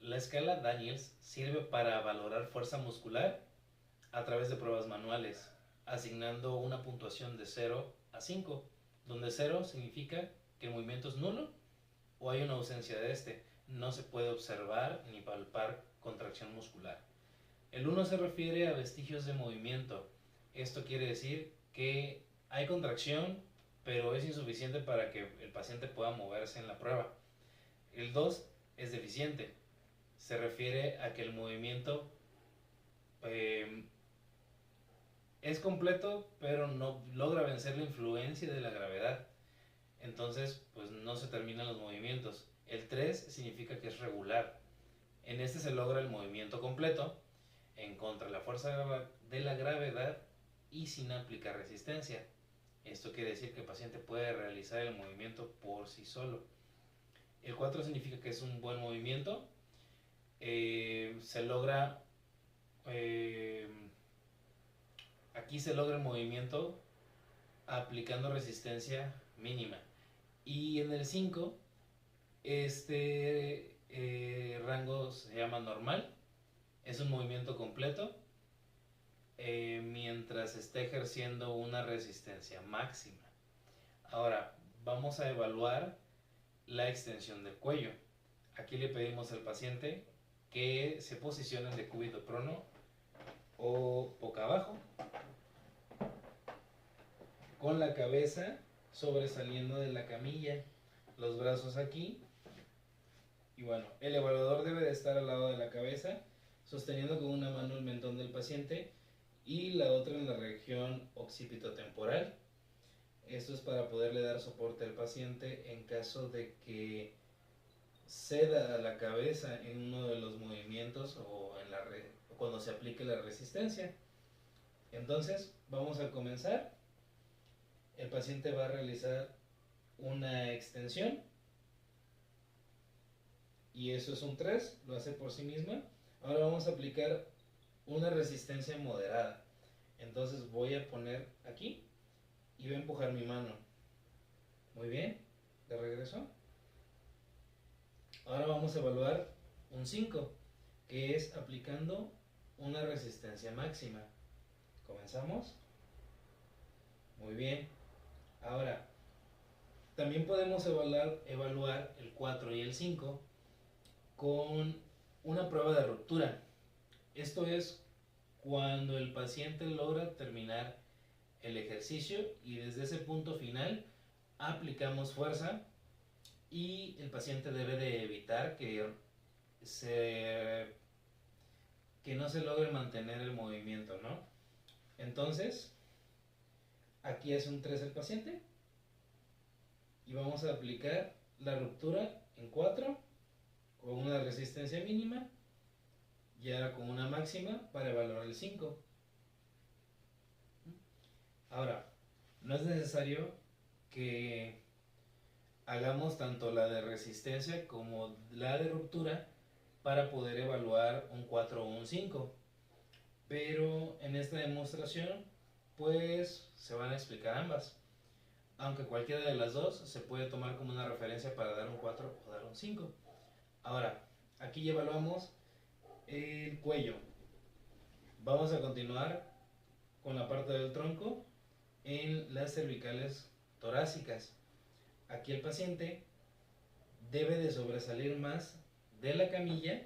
La escala Daniels sirve para valorar fuerza muscular a través de pruebas manuales, asignando una puntuación de 0 a 5, donde 0 significa que el movimiento es nulo o hay una ausencia de este. No se puede observar ni palpar contracción muscular. El 1 se refiere a vestigios de movimiento. Esto quiere decir que hay contracción, pero es insuficiente para que el paciente pueda moverse en la prueba. El 2 es deficiente. Se refiere a que el movimiento eh, es completo, pero no logra vencer la influencia de la gravedad. Entonces, pues no se terminan los movimientos. El 3 significa que es regular. En este se logra el movimiento completo en contra de la fuerza de la gravedad y sin aplicar resistencia. Esto quiere decir que el paciente puede realizar el movimiento por sí solo. El 4 significa que es un buen movimiento. Se logra eh, aquí se logra el movimiento aplicando resistencia mínima. Y en el 5 este rango se llama normal. Es un movimiento completo mientras esté ejerciendo una resistencia máxima. Ahora vamos a evaluar la extensión del cuello. Aquí le pedimos al paciente que se posicione en decúbito prono o boca abajo, con la cabeza sobresaliendo de la camilla, los brazos aquí. Y bueno, el evaluador debe de estar al lado de la cabeza, sosteniendo con una mano el mentón del paciente y la otra en la región occipitotemporal. Esto es para poderle dar soporte al paciente en caso de que ceda a la cabeza en uno de los movimientos o cuando se aplique la resistencia. Entonces, vamos a comenzar. El paciente va a realizar una extensión y eso es un 3, lo hace por sí misma. Ahora vamos a aplicar una resistencia moderada. Entonces voy a poner aquí y voy a empujar mi mano. Muy bien, de regreso. Ahora vamos a evaluar un 5, que es aplicando una resistencia máxima. Comenzamos. Muy bien. Ahora, también podemos evaluar el 4 y el 5 con una prueba de ruptura. Esto es cuando el paciente logra terminar el ejercicio y desde ese punto final aplicamos fuerza y el paciente debe de evitar que no se logre mantener el movimiento, ¿no? Entonces, aquí es un 3 el paciente y vamos a aplicar la ruptura en 4 con una resistencia mínima y ahora con una máxima para evaluar el 5. Ahora, no es necesario que hagamos tanto la de resistencia como la de ruptura para poder evaluar un 4 o un 5. Pero en esta demostración, pues se van a explicar ambas. Aunque cualquiera de las dos se puede tomar como una referencia para dar un 4 o dar un 5. Ahora, aquí ya evaluamos el cuello. Vamos a continuar con la parte del tronco en las cervicales torácicas. Aquí el paciente debe de sobresalir más de la camilla,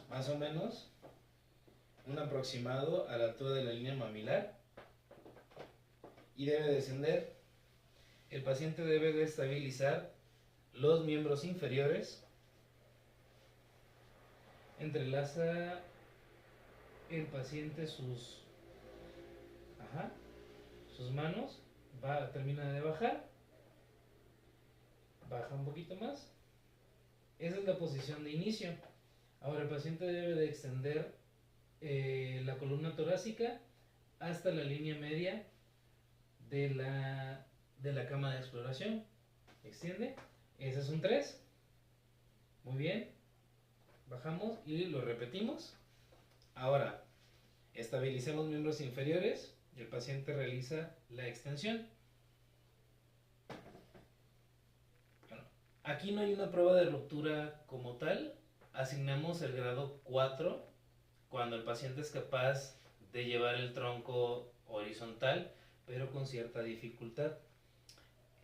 más o menos un aproximado a la altura de la línea mamilar, y debe descender. El paciente debe de estabilizar los miembros inferiores. Entrelaza el paciente sus manos, termina de bajar, baja un poquito más. Esa es la posición de inicio. Ahora el paciente debe de extender la columna torácica hasta la línea media de la cama de exploración. Extiende. Ese es un 3. Muy bien. Bajamos y lo repetimos. Ahora, estabilicemos miembros inferiores y el paciente realiza la extensión. Bueno, aquí no hay una prueba de ruptura como tal, asignamos el grado 4 cuando el paciente es capaz de llevar el tronco horizontal, pero con cierta dificultad.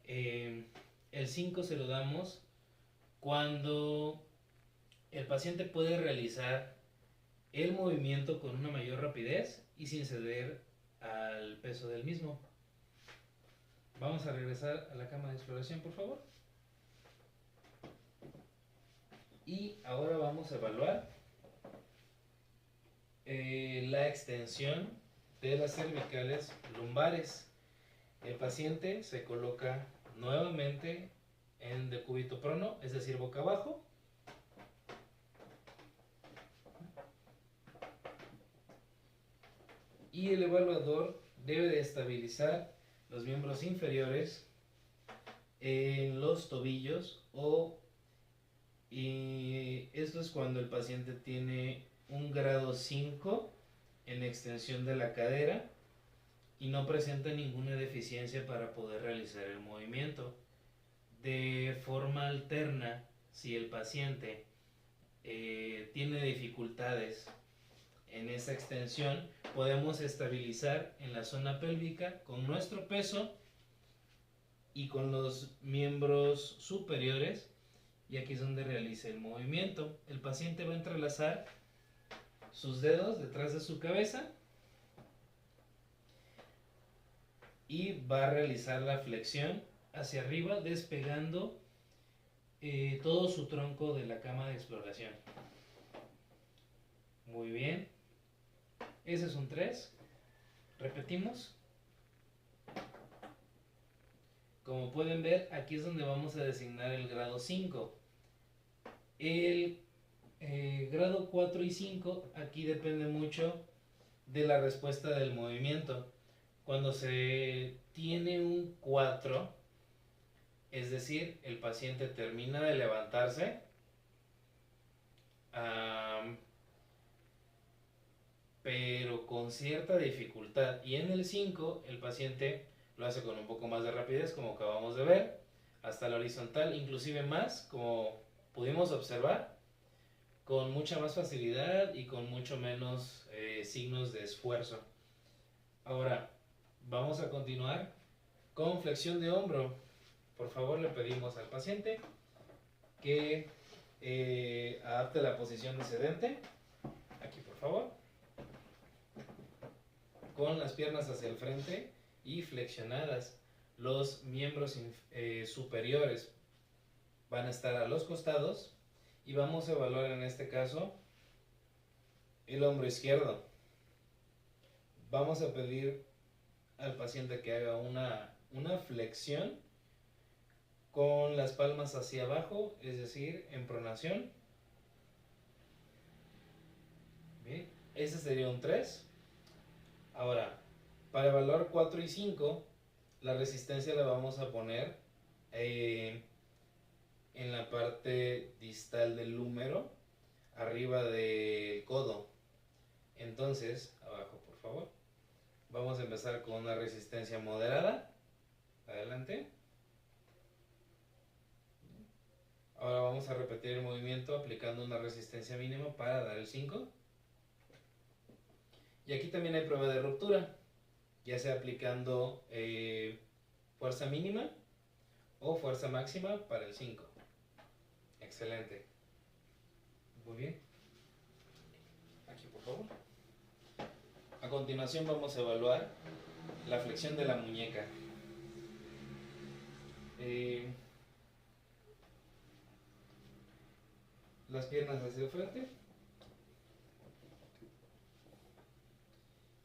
El 5 se lo damos cuando el paciente puede realizar el movimiento con una mayor rapidez y sin ceder al peso del mismo. Vamos a regresar a la cama de exploración, por favor. Y ahora vamos a evaluar la extensión de las cervicales lumbares. El paciente se coloca nuevamente en decúbito prono, es decir, boca abajo. Y el evaluador debe de estabilizar los miembros inferiores en los tobillos y esto es cuando el paciente tiene un grado 5 en extensión de la cadera y no presenta ninguna deficiencia para poder realizar el movimiento. De forma alterna, si el paciente tiene dificultades en esa extensión, podemos estabilizar en la zona pélvica con nuestro peso y con los miembros superiores, y aquí es donde realiza el movimiento. El paciente va a entrelazar sus dedos detrás de su cabeza y va a realizar la flexión hacia arriba, despegando todo su tronco de la cama de exploración. Muy bien. Ese es un 3. Repetimos. Como pueden ver, aquí es donde vamos a designar el grado 5. El grado 4 y 5 aquí depende mucho de la respuesta del movimiento. Cuando se tiene un 4, es decir, el paciente termina de levantarse, pero con cierta dificultad, y en el 5 el paciente lo hace con un poco más de rapidez, como acabamos de ver, hasta la horizontal, inclusive más, como pudimos observar, con mucha más facilidad y con mucho menos signos de esfuerzo. Ahora vamos a continuar con flexión de hombro. Por favor, le pedimos al paciente que adapte la posición de sedente. Aquí, por favor. Con las piernas hacia el frente y flexionadas. Los miembros superiores van a estar a los costados y vamos a evaluar en este caso el hombro izquierdo. Vamos a pedir al paciente que haga una flexión con las palmas hacia abajo, es decir, en pronación. Bien, ese sería un 3. Ahora, para evaluar 4 y 5, la resistencia la vamos a poner en la parte distal del húmero, arriba del codo. Entonces, abajo por favor. Vamos a empezar con una resistencia moderada. Adelante. Ahora vamos a repetir el movimiento aplicando una resistencia mínima para dar el 5. Y aquí también hay prueba de ruptura, ya sea aplicando fuerza mínima o fuerza máxima para el 5. Excelente. Muy bien. Aquí por favor. A continuación vamos a evaluar la flexión de la muñeca. Las piernas hacia el frente.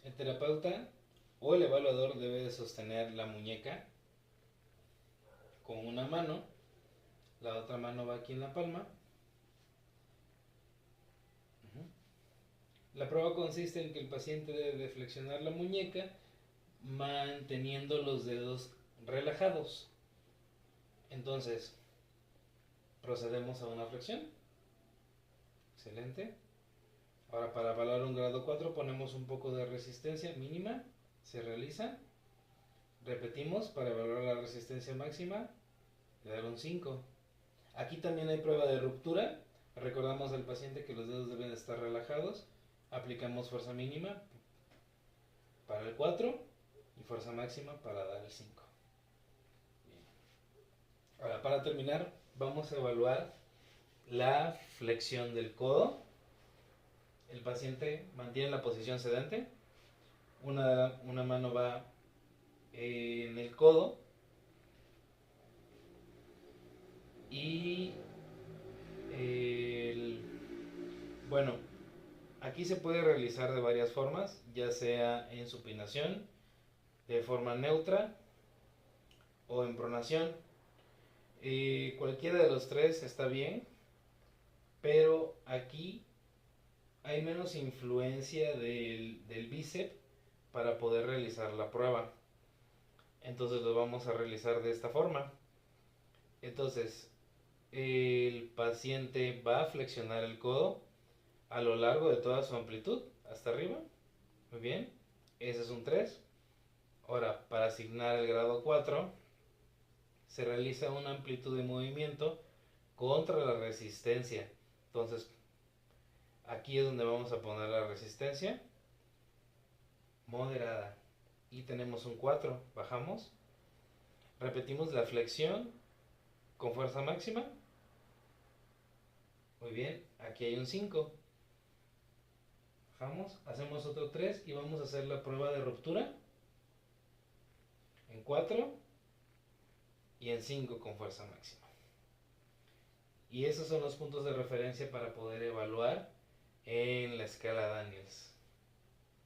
El terapeuta o el evaluador debe de sostener la muñeca con una mano, la otra mano va aquí en la palma. La prueba consiste en que el paciente debe de flexionar la muñeca manteniendo los dedos relajados. Entonces, procedemos a una flexión. Excelente. Ahora, para evaluar un grado 4 ponemos un poco de resistencia mínima, se realiza. Repetimos para evaluar la resistencia máxima, le dar un 5. Aquí también hay prueba de ruptura, Recordamos al paciente que los dedos deben estar relajados. Aplicamos fuerza mínima para el 4 y fuerza máxima para dar el 5. Bien. Ahora, para terminar, vamos a evaluar la flexión del codo. El paciente mantiene la posición sedente. Una mano va en el codo y bueno, aquí se puede realizar de varias formas, ya sea en supinación, de forma neutra o en pronación. Cualquiera de los tres está bien, pero aquí hay menos influencia del bíceps para poder realizar la prueba. Entonces lo vamos a realizar de esta forma. Entonces, el paciente va a flexionar el codo a lo largo de toda su amplitud, hasta arriba. Muy bien, ese es un 3. Ahora, para asignar el grado 4, se realiza una amplitud de movimiento contra la resistencia. Entonces, aquí es donde vamos a poner la resistencia moderada. Y tenemos un 4. Bajamos. Repetimos la flexión con fuerza máxima. Muy bien, aquí hay un 5. Bajamos, hacemos otro 3 y vamos a hacer la prueba de ruptura en 4 y en 5 con fuerza máxima. Y esos son los puntos de referencia para poder evaluar en la escala Daniels.